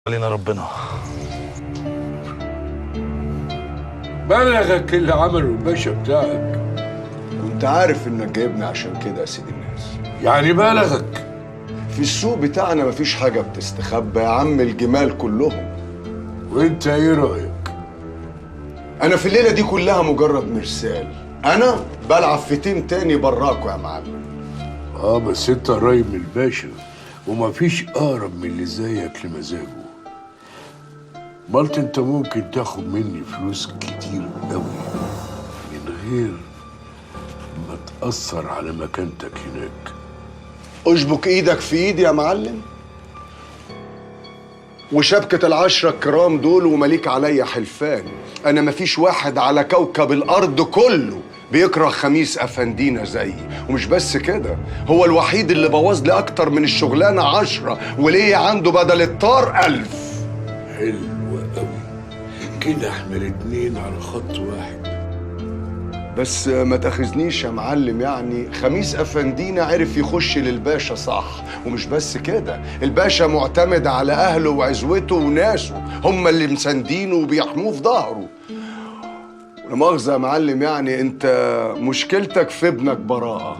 علينا ربنا. بلغك اللي عمله الباشا بتاعك. كنت عارف انك جايبني عشان كده يا سيدي الناس. يعني بلغك؟ في السوق بتاعنا مفيش حاجة بتستخبى يا عم، الجمال كلهم. وانت ايه رأيك؟ انا في الليلة دي كلها مجرد مرسال، انا بلعب في تيم تاني براكوا يا معلم. بس انت قريب من الباشا ومفيش اقرب من اللي زيك لمزاجه. مالت انت ممكن تاخد مني فلوس كتير قوي من غير ما تأثر على مكانتك هناك. اشبك ايدك في ايدي يا معلم، وشبكة العشرة الكرام دول ومليك عليا حلفان. انا مفيش واحد على كوكب الارض كله بيكره خميس افندينا زيي، ومش بس كده، هو الوحيد اللي بوظ لي اكتر من الشغلانة 10 وليه عنده بدل الطار 1000. حلو قوي كده، احنا الاتنين على خط واحد. بس ما تاخذنيش يا معلم، يعني خميس افندينا عرف يخش للباشا صح، ومش بس كده، الباشا معتمد على اهله وعزوته وناسه، هم اللي مساندينه وبيحموه في ظهره. ولا مؤاخذة يا معلم، يعني انت مشكلتك في ابنك براءة،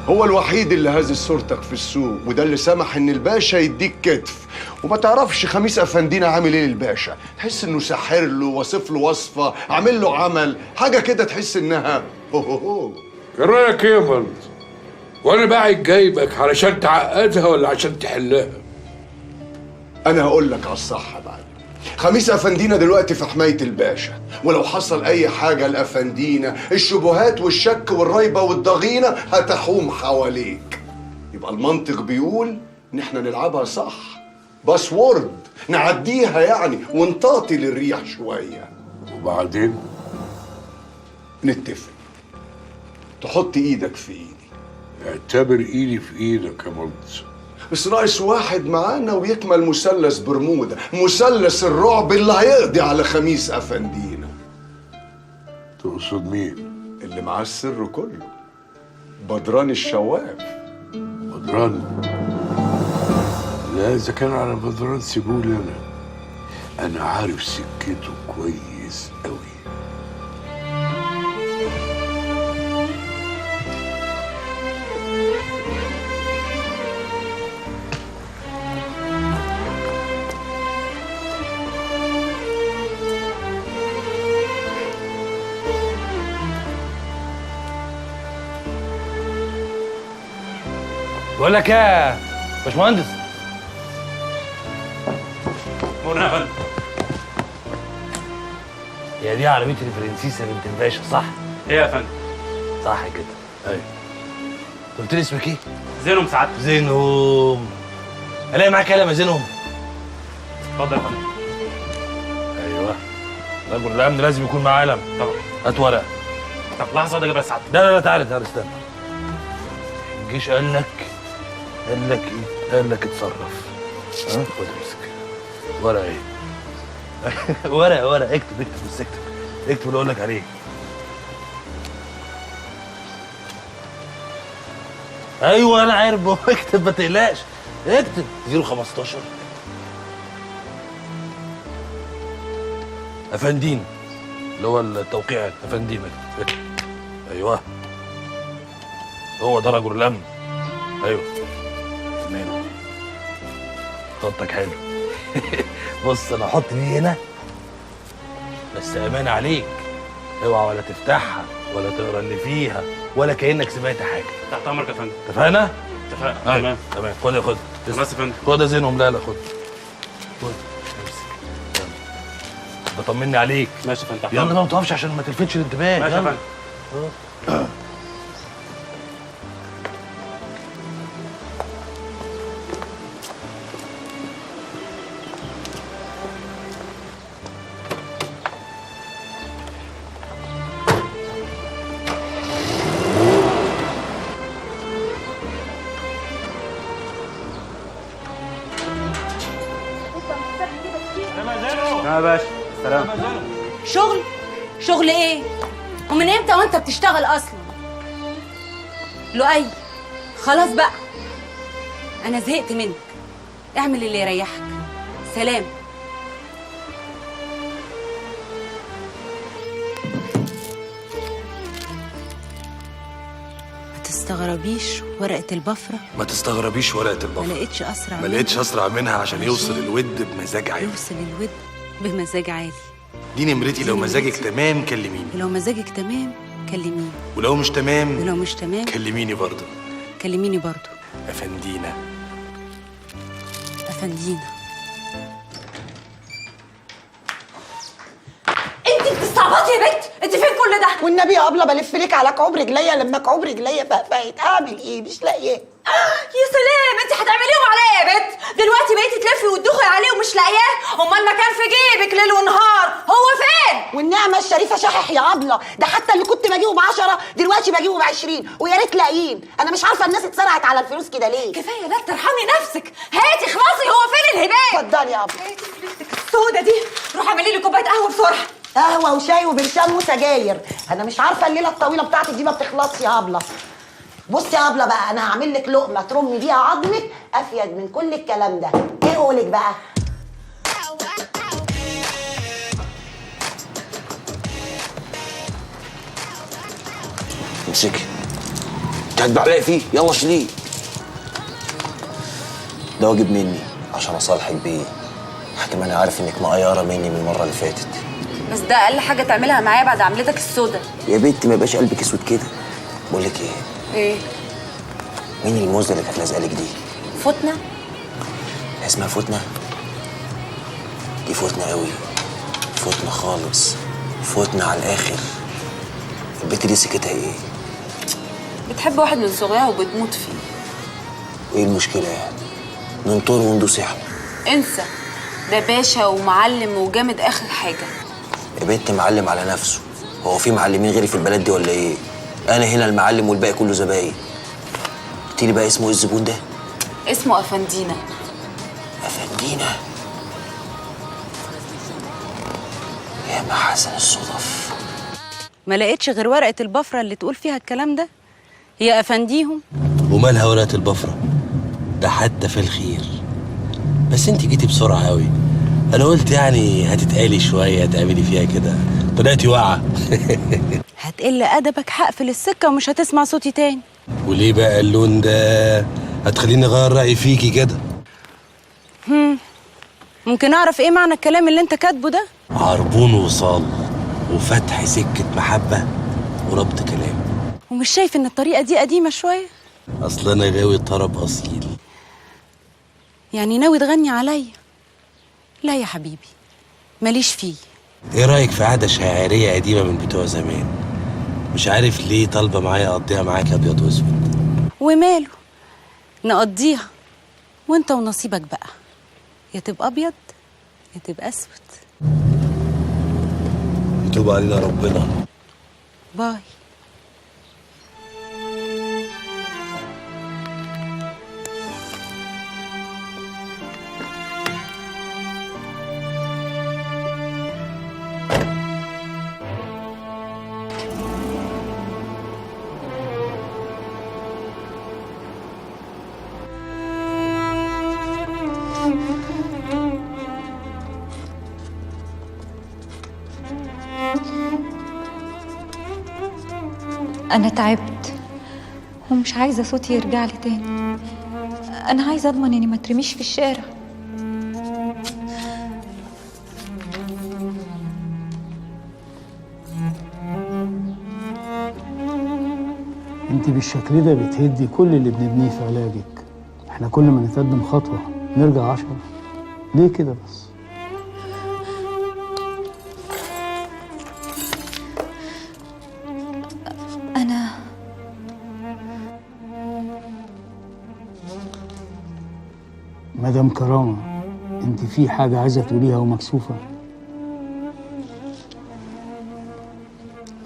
هو الوحيد اللي هز صورتك في السوق، وده اللي سمح ان الباشا يديك كتف. وما تعرفش خميس افندينا عامل ايه للباشا، تحس انه ساحر له، واصف له وصفه، عامل له عمل، حاجه كده تحس انها هو. ايه رايك ايه يا مالت؟ وانا بقى جايبك علشان تعقدها ولا عشان تحلها؟ انا هقول لك على الصح يا معلم. خميس افندينا دلوقتي في حمايه الباشا، ولو حصل اي حاجه لافندينا الشبهات والشك والريبه والضغينه هتحوم حواليك. يبقى المنطق بيقول ان احنا نلعبها صح، باسورد نعديها يعني، ونطاطي للريح شويه. وبعدين نتفق تحط ايدك في ايدي. اعتبر ايدي في ايدك يا مالت. بس ناقص واحد معانا ويكمل مثلث برمودا، مثلث الرعب اللي هيقضي على خميس افندينا. تقصد مين؟ اللي معاه السر كله، بدران الشواف. بدران؟ لا، اذا كان على بدران سيبولي انا عارف سكته كويس قوي. بقول لك يا باشمهندس، مرنا يا فندم. هي دي عربية الفرنسيسة بنت الباشا صح؟ ايه يا فندم؟ صح كده. ايوه. قلت لي اسمك ايه؟ زينهم سعادتك. زينهم. الاقي معاك قلم يا زينهم؟ اتفضل يا فندم. ايوه. رجل الامن لازم يكون معاه قلم. طبعا. هات ورقة. طب لحظه واحده اجيب لك سعادتك. لا تعالى استنى. الجيش قال لك ايه؟ قال لك اتصرف. خد امسك. ورقة ايه؟ ورقة اكتب بس اكتب اللي اقول لك عليه. ايوه انا عارف، اكتب ما تقلقش، اكتب 015 افندين، اللي هو التوقيع افندين. اكتب. ايوه هو ده رجل الامن. ايوه تمام، خطك حلو. بص انا احط دي هنا بس امان عليك، اوعى ولا تفتحها ولا تقرا اللي فيها ولا كانك سمعت حاجه. تحت امرك يا فندم. اتفقنا؟ اتفقنا. تمام. خد بس يا فندم. خد يا زينهم. لا خد امسك. بطمني عليك. ماشي يا فندم. تحت يلا امرك. ما تقفش عشان ما تلفتش الانتباه. ماشي يا فندم. يا باشا سلام. شغل ايه؟ ومن امتى وانت بتشتغل اصلا؟ لؤي خلاص بقى، انا زهقت منك. اعمل اللي يريحك. سلام. ما تستغربيش ورقة البفرة، ما تستغربيش ورقة ما البفرة. لقيتش أسرع ما لقيتش أسرع منها عشان يوصل الود بمزاج عالي. يوصل الود بمزاج عالي. دي نمرتي، لو مزاجك تمام كلميني، ولو مزاجك تمام كلميني، ولو مش تمام ولو مش تمام كلميني برضه. كلميني برضو. أفندينا. أفندينا. انت بتستعبطي يا بنت؟ انت فين كل ده؟ والنبي يا ابله بلف لك على كعوب رجليا، لما كعوب رجليا فقفقت اعمل ايه؟ مش لاقياه. يا سلام، انت هتعمليهم عليا يا بنت؟ دلوقتي بقيتي تلفي وتدخلي عليه ومش لاقياه؟ امال ما كان في جيبك ليل ونهار، هو فين؟ والنعمه الشريفه شحح يا ابله، ده حتى اللي كنت بجيبه ب10 دلوقتي بجيبه ب20، ويا ريت لاقيين. انا مش عارفه الناس اتسرعت على الفلوس كده ليه؟ كفايه، لا ترحمي نفسك. هاتي خلاصي، هو فين الهباء؟ اتفضلي يا ابله. هاتي فلوسك السودة دي، روحي اعملي لي كوبايه قهوه بسرعه. قهوه وشاي وبرشام وسجاير. انا مش عارفه الليله الطويله بتاعتك دي ما بتخلصش يا ابله. بصي يا ابله بقى، انا هعمل لك لقمه ترمي بيها عظمك افيد من كل الكلام ده. ايه قولك بقى؟ امسكي، انت هتبعلقي فيه، يلا شيليه. ده واجب مني عشان اصالحك بيه. حكم انا عارف انك مقيره مني من المره اللي فاتت. بس ده أقل حاجة تعملها معايا بعد عملتك السودا. يا بنتي ما يبقاش قلبك اسود كده. بقول لك ايه؟ إيه؟ مين الموزه اللي كانت لازقه لك دي؟ فتنة؟ اسمها فتنه؟ دي فتنه قوي، فتنه خالص، فتنه على الاخر. البنت دي سكتها ايه؟ بتحب واحد من صغيرها وبتموت فيه. وايه المشكله يعني؟ ننطر وندوس احنا. انسى، ده باشا ومعلم وجامد آخر حاجة. يا بنت معلم على نفسه، هو في معلمين غيري في البلد دي ولا ايه؟ انا هنا المعلم والباقي كله زباين. قلت لي بقى اسمه ايه الزبون ده؟ اسمه أفندينا. أفندينا؟ يا محاسن الصدف. ما لقيتش غير ورقة البفرة اللي تقول فيها الكلام ده؟ هي أفنديهم. ومالها ورقة البفرة؟ ده حتى في الخير. بس انت جيتي بسرعة قوي. انا قلت يعني هتتقالي شوية تعملي فيها كده، طلعتي واقعة. هتقل أدبك، هقفل السكة ومش هتسمع صوتي تاني. وليه بقى اللون ده؟ هتخليني اغير رأيي فيكي كده. ممكن أعرف إيه معنى الكلام اللي أنت كاتبه ده؟ عربون وصال وفتح سكة محبة وربط كلام. ومش شايف إن الطريقة دي قديمة شوية؟ اصل انا غاوي طرب اصيل. يعني ناوي تغني عليا؟ لا يا حبيبي، ماليش فيه. ايه رأيك في عادة شاعرية قديمة من بتوع زمان؟ مش عارف ليه طالبة معايا اقضيها معاك ابيض واسود. وماله، نقضيها وانت ونصيبك بقى، يا تبقى ابيض يا تبقى اسود. يتوب علينا ربنا. باي. أنا تعبت ومش عايزة صوتي يرجع لي تاني. أنا عايزة أضمن إني ما ترميش في الشارع. انت بالشكل ده بتهدي كل اللي بنبنيه في علاجك. احنا كل ما نتقدم خطوة نرجع 10. ليه كده بس؟ مدام كرامة، انت في حاجة عايزة تقوليها ومكسوفة؟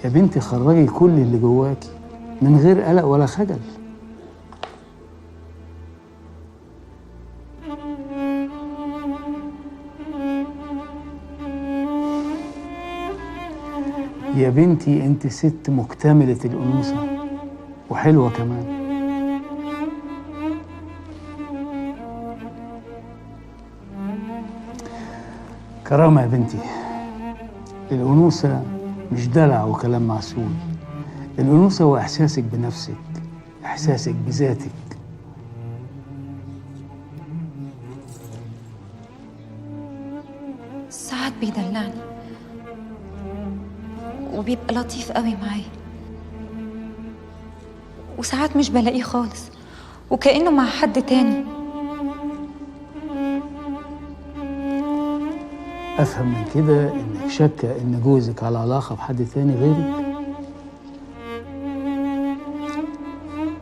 يا بنتي خرجي كل اللي جواكي من غير قلق ولا خجل. يا بنتي انت ست مكتملة الأنوثة وحلوة كمان. كرامة يا بنتي، الأنوثة مش دلع وكلام معسول. الأنوثة هو إحساسك بنفسك، إحساسك بذاتك. ساعات بيدلعني وبيبقى لطيف قوي معايا، وساعات مش بلاقيه خالص وكأنه مع حد تاني. أفهم من كده إنك شاكة إن جوزك على علاقة بحد تاني غيرك.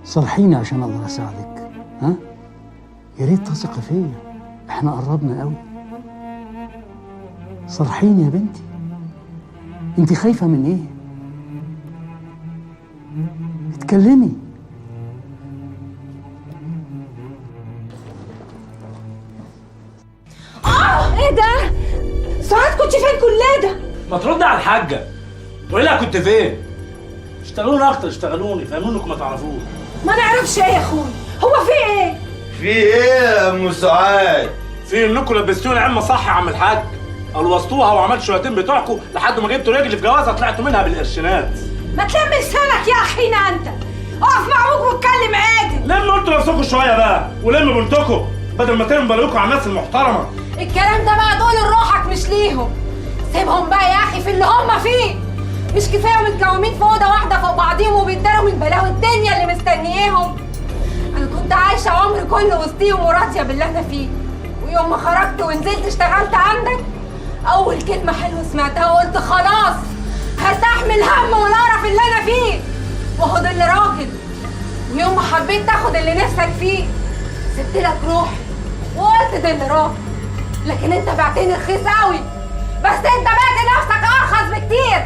صرحيني عشان أقدر أساعدك. ها؟ يا ريت تثقي فيا، إحنا قربنا قوي. صرحيني يا بنتي، أنت خايفة من إيه؟ اتكلمي. ايه ده؟ سعاد كنت فين كل ده؟ ما ترد على الحاجه، وإلا كنت فين؟ اشتغلوني اكتر، اشتغلوني فهموني انكم ما تعرفوش. ما نعرفش ايه يا اخوي؟ هو في ايه؟ في ايه يا ام سعاد؟ في انكم لبستوني عمه صح يا عم الحاج، الوسطوها وعملت شويتين بتوعكم لحد ما جبتوا رجلي في جوازه طلعتوا منها بالقرشينات. ما تلم لسانك يا اخينا انت، اقف مع ابوك واتكلم عادي. لموا انتوا نفسكم شويه بقى، ولموا بنتكم بدل ما ترموا بالكم على الناس المحترمه. الكلام ده بقى دول لروحك مش ليهم. سيبهم بقى يا اخي في اللي هم فيه. مش كفايه متكومين في اوضه واحده فوق بعضيهم وبيتداروا من بلاوي الدنيا اللي مستنياهم. انا كنت عايشه عمري كله وسطيهم وراضيه باللي انا فيه، ويوم ما خرجت ونزلت اشتغلت عندك اول كلمه حلوه سمعتها وقلت خلاص هستحمل هم والقرف اللي انا فيه وهو ده اللي راجل. ويوم ما حبيت تاخد اللي نفسك فيه سبت لك روحي وقلت ده اللي راجل. لكن انت بعتني رخيص قوي، بس انت بعت نفسك ارخص بكتير.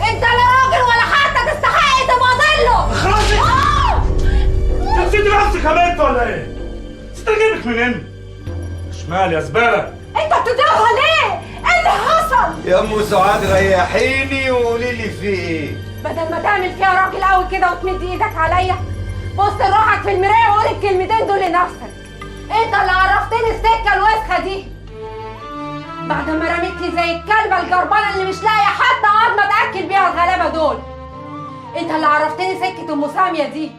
انت لا راجل ولا حتى تستحق تبقى ضله. اخرسي! نسيتي نفسك يا بنت ولا ايه؟ نسيت اجيبك منين؟ شمال يا زباله. انت بتدوها ليه؟ ايه اللي حصل؟ يا ام سعاد ريحيني وقولي لي في ايه؟ بدل ما تعمل فيها راجل قوي كده وتمد ايدك عليا، بص لروحك في المرايه وقول الكلمتين دول لنفسك. انت اللي عرفتني السكه الوسخه دي بعد ما رميتني زي الكلبه الجربانه اللي مش لاقيه حتى عظمه تاكل بيها الغلابه دول. انت اللي عرفتني سكه ام ساميه دي.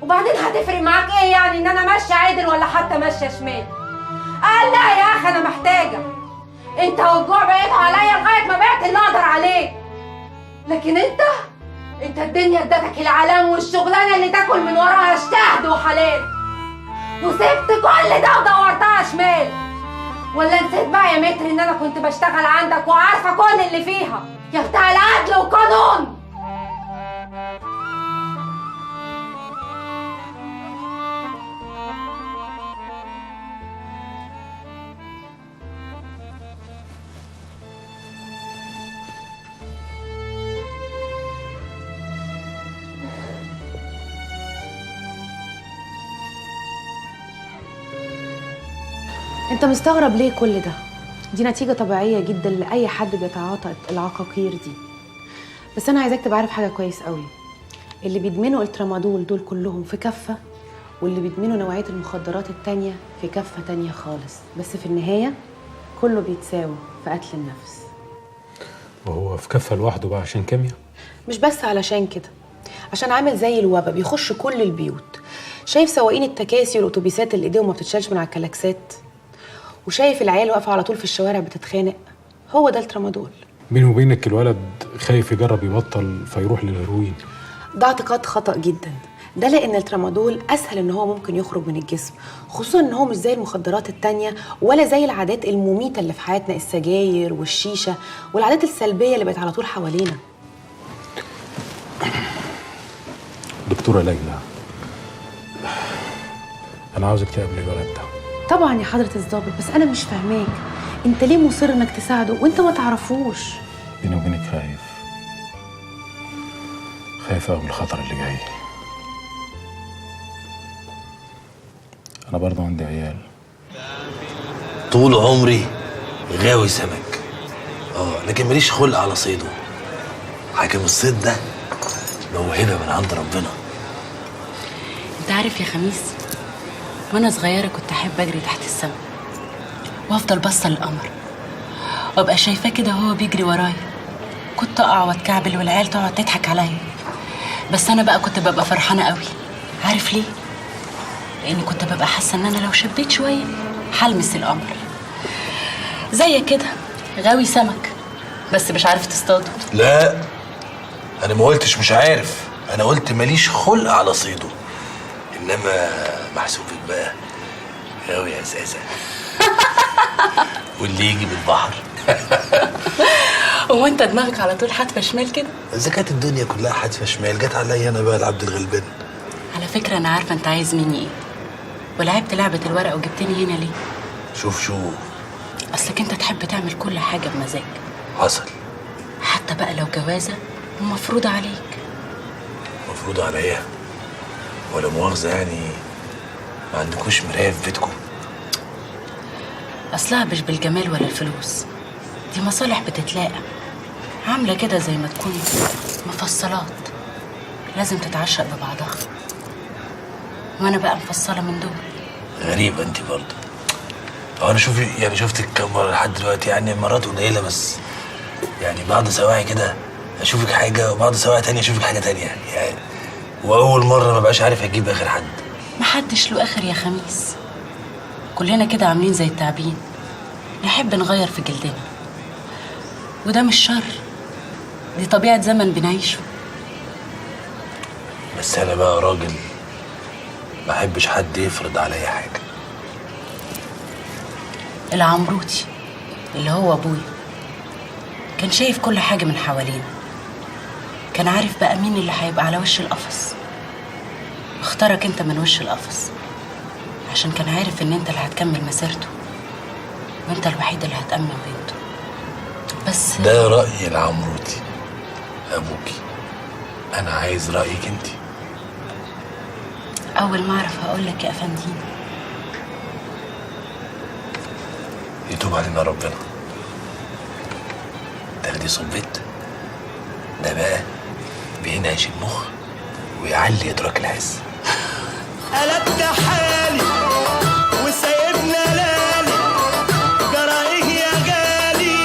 وبعدين هتفرق معاك ايه يعني ان انا ماشيه عادل ولا حتى ماشيه شمال؟ قال لا يا اخي انا محتاجه. انت والجوع بعيدوا عليا لغايه ما بعت اللي اقدر عليه. لكن انت الدنيا ادتك العلام والشغلانه اللي تاكل من وراها اجتهد وحلال، وسبت كل ده ودورتها شمال. ولا نسيت بقى يا متر ان انا كنت بشتغل عندك وعارفه كل اللي فيها يا بتاع العدل والقانون؟ انت مستغرب ليه كل ده؟ دي نتيجة طبيعية جدا لأي حد بيتعاطى العقاقير دي. بس أنا عايزاك تبقى عارف حاجة كويس قوي. اللي بيدمنوا الترامادول دول كلهم في كفة، واللي بيدمنوا نوعية المخدرات التانية في كفة تانية خالص. بس في النهاية كله بيتساوي في قتل النفس. وهو في كفة لوحده بقى عشان كيمياء؟ مش بس علشان كده، عشان عامل زي الوبا بيخش كل البيوت. شايف سواقين التكاسي والأتوبيسات اللي إيديهم ما بتتشالش من على الكلاكسات؟ وشايف العيال واقفه على طول في الشوارع بتتخانق؟ هو ده الترامادول. بيني وبينك الولد خايف يجرب يبطل فيروح للهيروين. ده اعتقاد خطأ جدا. ده لأن الترامادول أسهل إن هو ممكن يخرج من الجسم، خصوصا إن هو مش زي المخدرات التانية ولا زي العادات المميتة اللي في حياتنا، السجاير والشيشة والعادات السلبية اللي بقت على طول حوالينا. دكتورة ليلى، أنا عاوزك تقابلي الولد ده. طبعا يا حضرة الضابط، بس أنا مش فاهماك. أنت ليه مصر إنك تساعده وأنت ما تعرفوش؟ بيني وبينك خايف أوي من الخطر اللي جاي. أنا برضه عندي عيال. طول عمري غاوي سمك، لكن ماليش خلق على صيده. حاكم الصيد ده موهبة من عند ربنا. انت عارف يا خميس، وانا صغيره كنت احب اجري تحت السما وافضل باصه للقمر وابقى شايفاه كده وهو بيجري ورايا، كنت اقع واتكعبل والعيال تقعد تضحك عليا. بس انا بقى كنت ببقى فرحانه قوي. عارف ليه؟ لاني كنت ببقى حاسه ان انا لو شبيت شويه هلمس القمر. زيك كده غاوي سمك بس مش عارف تصطاده. لا انا ما قلتش مش عارف، انا قلت ماليش خلق على صيده، انما محسوبك بقى غاوي يا زازا. واللي يجي بالبحر. هو انت دماغك على طول حادفه شمال كده؟ اذا كانت الدنيا كلها حادفه شمال جت عليا انا بقى العبد الغلبان. على فكره انا عارفه انت عايز مني ايه، ولعبت لعبه الورق وجبتني هنا ليه؟ شوف اصلك انت تحب تعمل كل حاجه بمزاج. حصل. حتى بقى لو جوازه ومفروضه عليك. مفروضه عليا؟ ولا مؤاخذه يعني ما عندكوش مرايه في بيتكم؟ اصلها مش بالجمال ولا الفلوس، دي مصالح بتتلاقى، عامله كده زي ما تكون مفصلات لازم تتعشق ببعضها، وانا بقى مفصله من دول. غريبه انت برضه. هو انا شفتك كم مره لحد دلوقتي، يعني مرات قليله بس، يعني بعض سواعي كده اشوفك حاجه وبعض سواعي تانية اشوفك حاجه تانية يعني واول مره ما بقاش عارف اجيب اخر حد. محدش له اخر يا خميس، كلنا كده عاملين زي التعبين، نحب نغير في جلدنا، وده مش شر، دي طبيعه زمن بنعيشه. بس انا بقى راجل ما احبش حد يفرض عليا حاجه. العمروتي اللي هو ابويا كان شايف كل حاجه من حوالينا، كان عارف بقى مين اللي هيبقى على وش القفص، اختارك انت من وش القفص عشان كان عارف ان انت اللي هتكمل مسيرته وانت الوحيد اللي هتأمن بنته. بس ده رأي العمروتي ابوكي، انا عايز رأيك انت. اول ما اعرف هقول لك يا افندينا. يتوب علينا ربنا. تاخدي صبيت ده بقى بينعش المخ ويعلي ادراك الحس. قلبت حالي وسايبنا لالي، جرايه يا غالي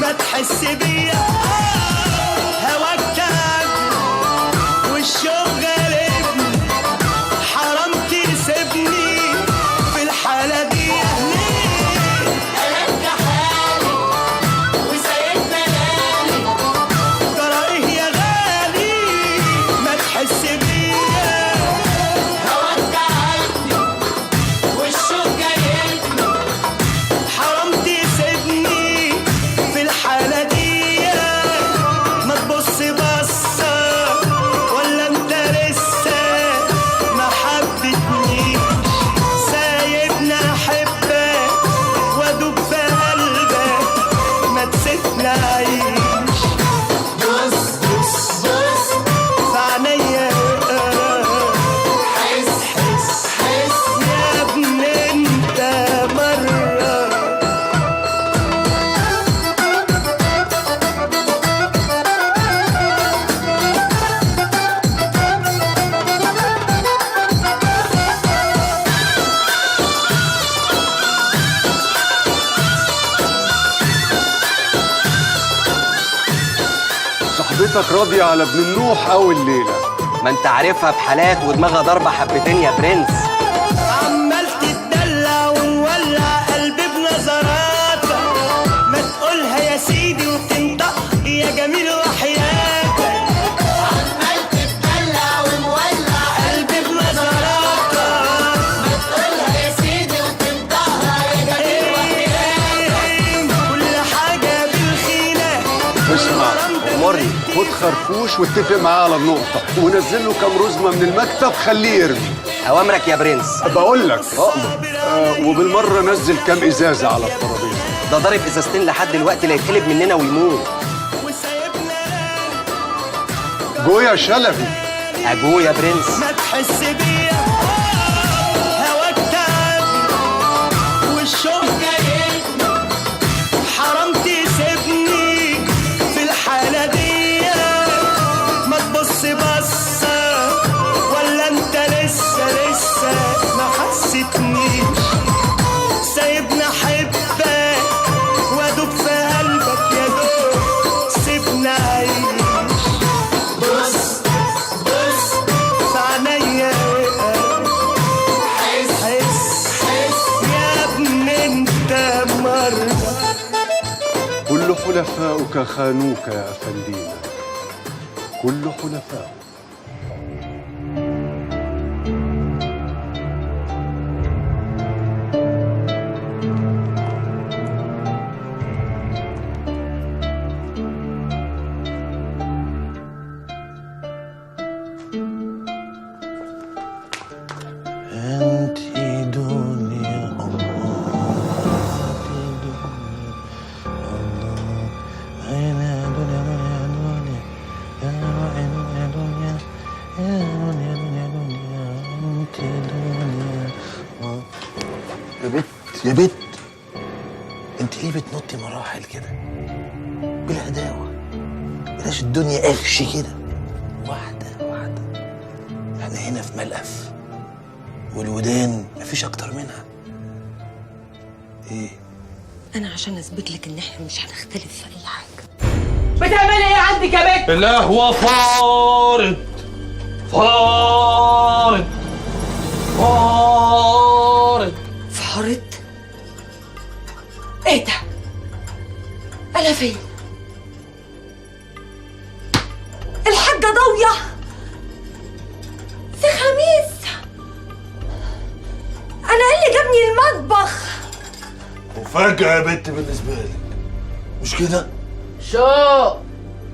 ما تحس بيا، هواك تعبني والشوق غالبني، حرام تسيبني في الحالة دي. قلبت حالي وسايبنا لالي، جرايه يا غالي ما تحس بيا، صاحبتك راضية على ابن النوح أول ليلة. ما انت عارفها بحالات ودماغها ضربة حبتين يا برنس. عمال تتدلع ومولع قلبي بنظراتك، ما تقولها يا سيدي وبتنطق يا جميل وحياتك. عمال تتدلع ومولع قلبي بنظراتك، ما تقولها يا سيدي وبتنطقها يا جميل وحياتك. كل حاجة بالخيلة. اسمع أمرني. خد خرفوش واتفق معاه على النقطة ونزل له كام رزمة من المكتب خليه يرمي. أوامرك يا برنس. بقول لك أأمر. وبالمرة نزل كام إزازة على الترابيزة. ده ضارب إزازتين لحد دلوقتي لا يتقلب مننا ويموت. جو يا شلبي. أجو يا برنس. ما تحس بيا، هواك تعبني والشوق جايبني، حرام تسيبني في الحالة دي. ما تبص بصة ولا انت لسه ما حسيتنيش، سايبني احبك وادوب في حلفاؤك خانوك يا أفندينا، كل حلفاؤك. انتي دنيا يا بت انت ليه بتنطي مراحل كده بلا هداوه؟ بلاش الدنيا قفش كده، واحده واحده. احنا هنا في ملقف والودان مفيش اكتر منها. ايه؟ انا عشان اثبت لك ان احنا مش هنختلف في اي حاجه. بتعملي ايه عندك يا بنت؟ القهوة فارت فارت فارت فارت؟ ايه ده؟ انا فين؟ الحاجة ضاوية في خميس. انا ايه اللي جابني المطبخ؟ مفاجأة يا بنت بالنسبة لك، مش كده؟ شو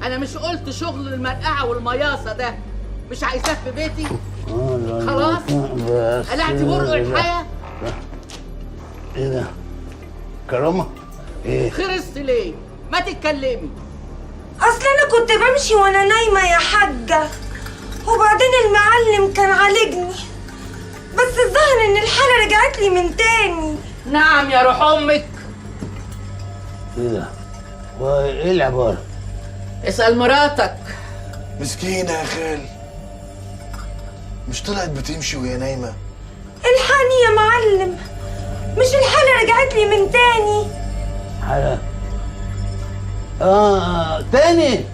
انا مش قلت شغل المرقعه والمياصه ده مش عايزاه في بيتي؟ خلاص قلعتي برق الحياه. ايه ده؟ كرامة؟ ايه؟ خرست ليه؟ ما تتكلمي. اصل انا كنت بمشي وانا نايمه يا حاجه، وبعدين المعلم كان عالجني، بس الظاهر ان الحاله رجعت لي من تاني. نعم يا روح امك. ايه ده؟ وايه العبارة؟ اسال مراتك. مسكينة يا خال، مش طلعت بتمشي وهي نايمة؟ الحقني يا معلم، مش الحاله رجعت لي من تاني. حالة تاني؟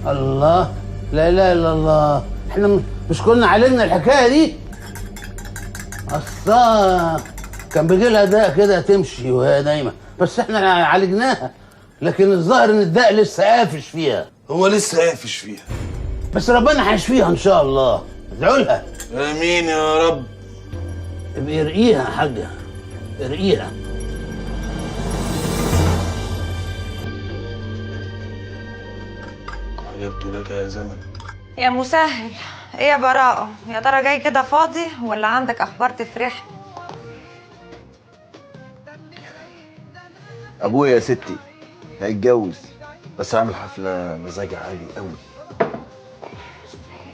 الله، لا اله الا الله. احنا مش كنا علمنا الحكايه دي؟ اصلا كان بيجي لها داء كده تمشي وهي نايمه، بس احنا عالجناها، لكن الظاهر ان الداء لسه قافش فيها. هو لسه قافش فيها، بس ربنا هيشفيها ان شاء الله، ادعوا لها. امين يا رب. ابقي ارقيها يا حاجه، ارقيها. عجبت لك يا زمن. يا مسهل، ايه يا براءة؟ يا ترى جاي كده فاضي ولا عندك اخبار تفرح؟ ابويا يا ستي هيتجوز، بس عامل حفله مزاج عالي قوي.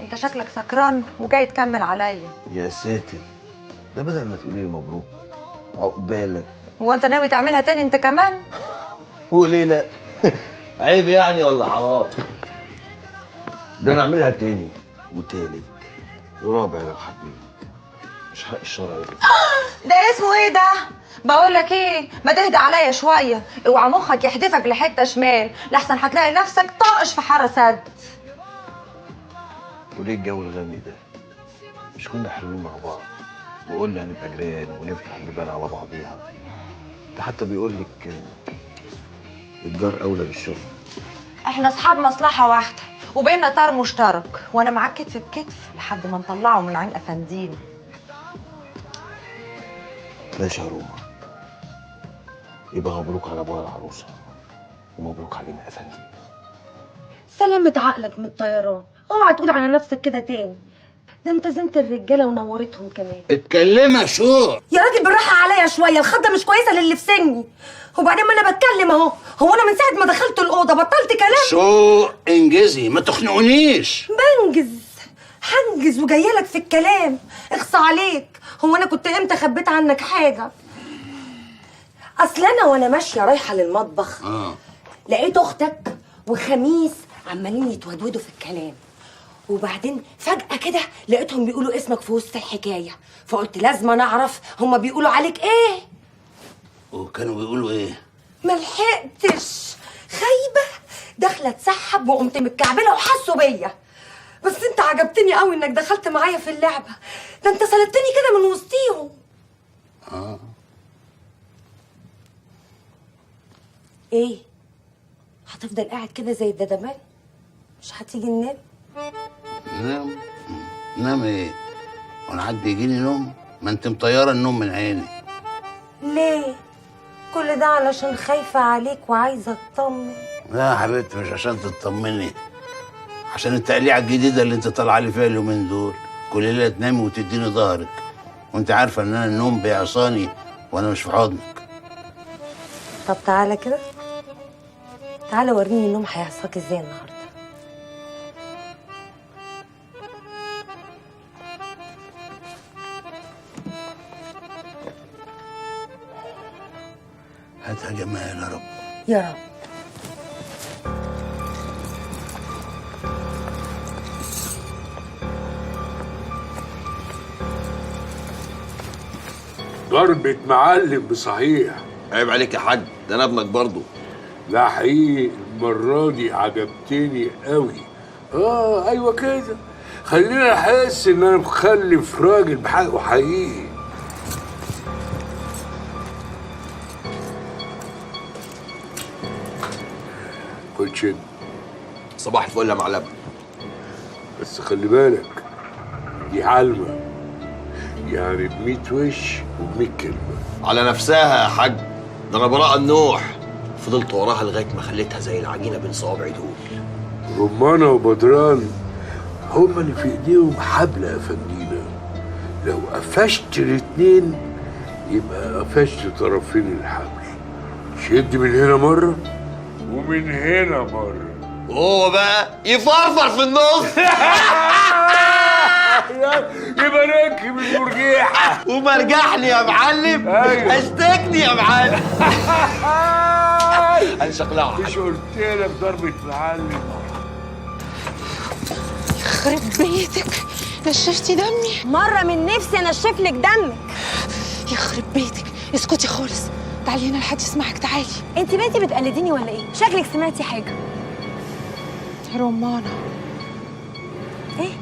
انت شكلك سكران وجاي تكمل عليا. يا ساتر، ده بدل ما تقولي لي مبروك عقبالك. هو انت ناوي تعملها تاني انت كمان؟ وليه لا؟ عيب يعني ولا حرام؟ ده انا اعملها تاني وتالت ورابع لو حبيت، مش حق الشرع ده. ده اسمه ايه ده؟ بقول لك ايه، ما تهدى عليا شويه، اوعى مخك يحدفك لحته شمال، لحسن هتلاقي نفسك طاقش في حاره سد. وليه الجو الغني ده؟ مش كنا حلوين مع بعض وقلنا هنبقى جيران ونفتح الجبال على بعضيها؟ ده حتى بيقول لك الجار اولى بالشغل. احنا اصحاب مصلحه واحده وبيننا طار مشترك، وانا معاك كتف بكتف لحد ما نطلعه من عين افندينا. ماشي يا روما، يبقى مبروك على ابويا العروسه ومبروك علينا يا فندم. سلامة عقلك من الطيران، اوعى تقول على نفسك كده تاني، ده انت زنت الرجاله ونورتهم كمان. اتكلمي شو؟ يا راجل بالراحه عليا شويه، الخضه مش كويسه للي في سني. وبعدين ما انا بتكلم اهو، هو انا من ساعه ما دخلت الاوضه بطلت كلام؟ شو انجزي، ما تخنقونيش. بنجز هنجز وجايه لك في الكلام، اخصى عليك. هو انا كنت امتى خبيت عنك حاجه؟ اصل انا وانا ماشيه رايحه للمطبخ لقيت اختك وخميس عمالين يتودودوا في الكلام، وبعدين فجأة كده لقيتهم بيقولوا اسمك في وسط الحكاية، فقلت لازم انا اعرف هما بيقولوا عليك ايه. وكانوا بيقولوا ايه؟ ملحقتش، خايبة داخلة اتسحب وقمت متكعبلة وحسوا بيا، بس انت عجبتني قوي انك دخلت معايا في اللعبة، ده انت سلبتني كده من وسطيهم. ايه؟ هتفضل قاعد كده زي الددمان؟ مش هتيجي ننام؟ نام؟ نام ايه؟ وانا حد يجيني نوم؟ ما انت مطيره النوم من عيني. ليه؟ كل ده علشان خايفة عليك وعايزة اطمن. لا يا حبيبتي، مش عشان تطمني، عشان التقليعه الجديده اللي انت طالعه لي فيها اليومين دول. كل ليله تنامي وتديني ظهرك، وانت عارفه ان انا النوم بيعصاني وانا مش في حضنك. طب تعالى كده، تعالى وريني النوم هيعصاك ازاي النهارده. هاتها جمال يا رب. يا رب. ضربة معلم بصحيح. عيب عليك يا حاج، ده انا ابنك برضه. لا حقيقي المرة دي عجبتني قوي. ايوه كده، خليني احس ان انا مخلف راجل بحقه حقيقي. خد شد. صباح الفل يا معلم. بس خلي بالك، دي علمة، يعني ب100 وش وب100 كلمة. على نفسها يا حاج، ده انا براءة النوح. فضلت وراها لغايه ما خليتها زي العجينه بين صوابعي دول. رمانة وبدران هما اللي في ايديهم حبل يا فندينا. لو قفشت الاتنين يبقى قفشت طرفين الحبل. شد من هنا مرة ومن هنا مرة، وهو بقى يفرفر في النص. يبقى راكب المرجيحة ومرجحني يا معلم. أيوة. اشتكني يا معلم. هنشقلعها. مش قلت لك ضربة معلم؟ يخرب بيتك، نشفتي دمي. مرة من نفسي انشف لك دمك. يخرب بيتك، اسكتي خالص. تعالي هنا لحد يسمعك، تعالي. انت بنتي بتقلديني ولا ايه؟ شكلك سمعتي حاجة. رمانة. ايه؟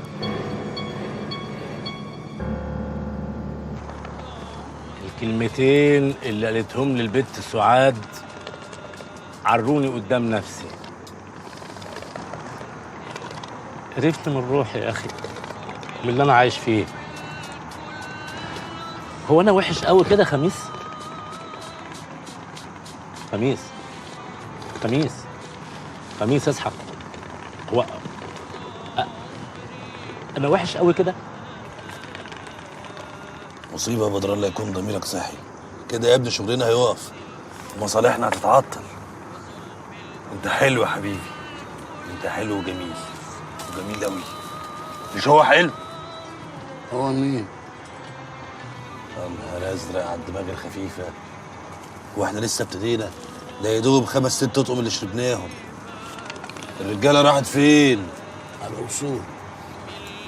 الكلمتين اللي قالتهم للبت سعاد عروني قدام نفسي. قرفت من روحي يا اخي، من اللي انا عايش فيه. هو انا وحش قوي كده خميس؟ خميس خميس خميس اصحى. هو انا وحش قوي كده؟ مصيبة يا بدران، لا يكون ضميرك صحي كده يا ابني. شغلنا هيقف، مصالحنا هتتعطل. انت حلو يا حبيبي، انت حلو وجميل، وجميل قوي. مش هو حلو؟ هو مين؟ يا نهار ازرق على الدماغ الخفيفة، واحنا لسه ابتدينا. ده يا دوب 5 6 اطقم اللي شربناهم. الرجالة راحت فين؟ على الأصول.